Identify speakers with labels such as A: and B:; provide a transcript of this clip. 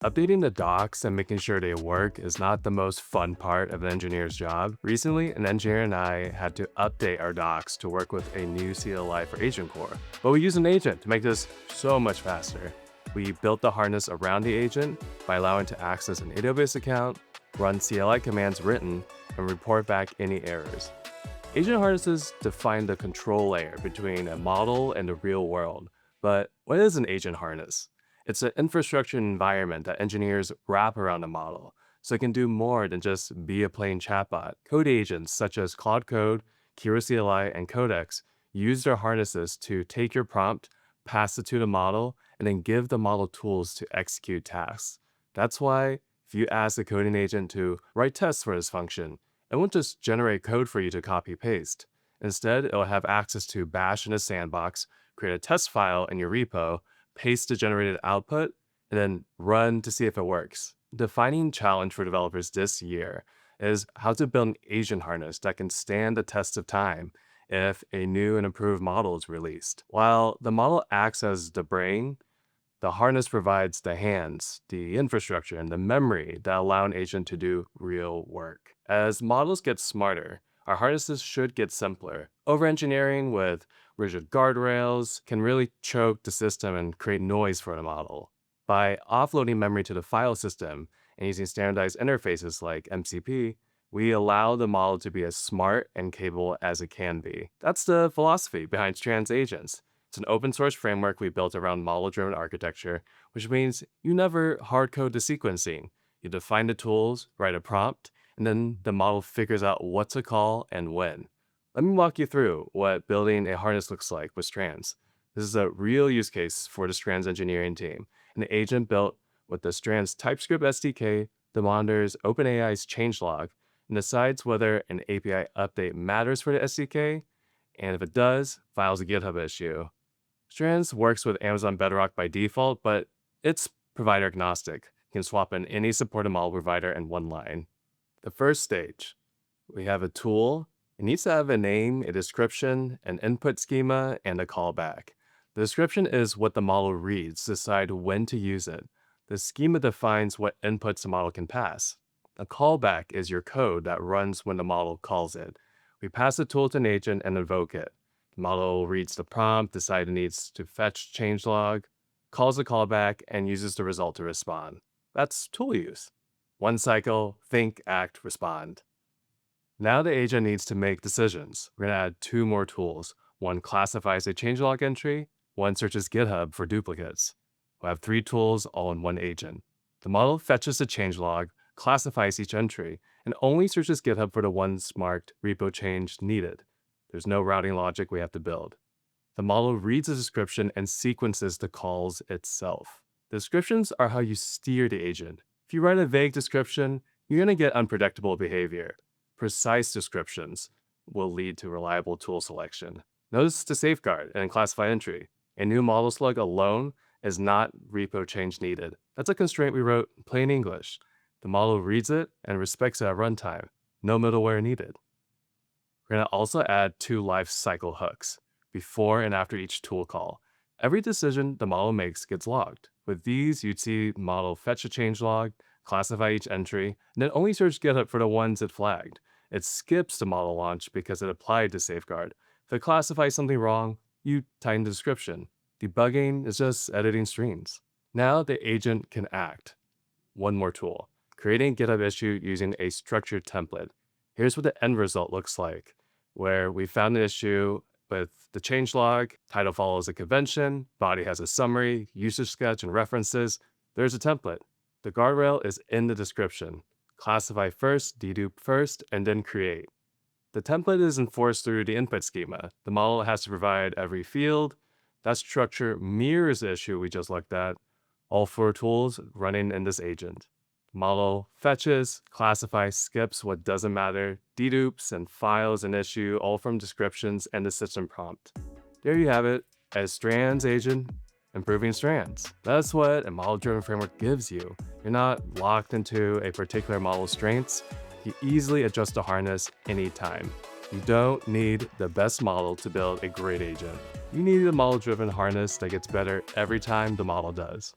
A: Updating the docs and making sure they work is not the most fun part of an engineer's job. Recently, an engineer and I had to update our docs to work with a new CLI for Agent Core. But we used an agent to make this so much faster. We built the harness around the agent by allowing it to access an AWS account, run CLI commands written, and report back any errors. Agent harnesses define the control layer between a model and the real world. But what is an agent harness? It's an infrastructure environment that engineers wrap around a model, so it can do more than just be a plain chatbot. Code agents such as Claude Code, Kiro CLI, and Codex use their harnesses to take your prompt, pass it to the model, and then give the model tools to execute tasks. That's why if you ask a coding agent to write tests for this function, it won't just generate code for you to copy paste. Instead, it'll have access to Bash in a sandbox, create a test file in your repo, paste the generated output, and then run to see if it works. The defining challenge for developers this year is how to build an agent harness that can stand the test of time if a new and improved model is released. While the model acts as the brain, the harness provides the hands, the infrastructure, and the memory that allow an agent to do real work. As models get smarter, our harnesses should get simpler. Over-engineering with rigid guardrails can really choke the system and create noise for the model. By offloading memory to the file system and using standardized interfaces like MCP, we allow the model to be as smart and capable as it can be. That's the philosophy behind Strands Agents. It's an open source framework we built around model-driven architecture, which means you never hard code the sequencing. You define the tools, write a prompt, and then the model figures out what to call and when. Let me walk you through what building a harness looks like with Strands. This is a real use case for the Strands engineering team. An agent built with the Strands TypeScript SDK that monitors OpenAI's changelog and decides whether an API update matters for the SDK, and if it does, files a GitHub issue. Strands works with Amazon Bedrock by default, but it's provider agnostic. You can swap in any supported model provider in one line. The first stage, we have a tool. It needs to have a name, a description, an input schema, and a callback. The description is what the model reads to decide when to use it. The schema defines what inputs the model can pass. A callback is your code that runs when the model calls it. We pass the tool to an agent and invoke it. The model reads the prompt, decides it needs to fetch changelog, calls the callback, and uses the result to respond. That's tool use. One cycle, think, act, respond. Now the agent needs to make decisions. We're going to add two more tools. One classifies a changelog entry, one searches GitHub for duplicates. We'll have three tools all in one agent. The model fetches the changelog, classifies each entry, and only searches GitHub for the ones marked repo change needed. There's no routing logic we have to build. The model reads the description and sequences the calls itself. The descriptions are how you steer the agent. If you write a vague description, you're going to get unpredictable behavior. Precise descriptions will lead to reliable tool selection. Notice the safeguard and classify entry. A new model slug alone is not repo change needed. That's a constraint we wrote in plain English. The model reads it and respects it at runtime. No middleware needed. We're going to also add two lifecycle hooks, before and after each tool call. Every decision the model makes gets logged. With these, you'd see the model fetch a changelog, classify each entry, and then only search GitHub for the ones it flagged. It skips the model launch because it applied the safeguard. If it classifies something wrong, you tighten the description. Debugging is just editing streams. Now the agent can act. One more tool, creating a GitHub issue using a structured template. Here's what the end result looks like, where we found an issue with the changelog, title follows a convention, body has a summary, usage sketch, and references. There's a template. The guardrail is in the description. Classify first, dedupe first, and then create. The template is enforced through the input schema. The model has to provide every field. That structure mirrors the issue we just looked at. All four tools running in this agent. Model fetches, classifies, skips what doesn't matter, dedupes, and files an issue, all from descriptions and the system prompt. There you have it, a Strands agent improving Strands. That's what a model-driven framework gives you. You're not locked into a particular model's strengths. You easily adjust the harness anytime. You don't need the best model to build a great agent. You need a model-driven harness that gets better every time the model does.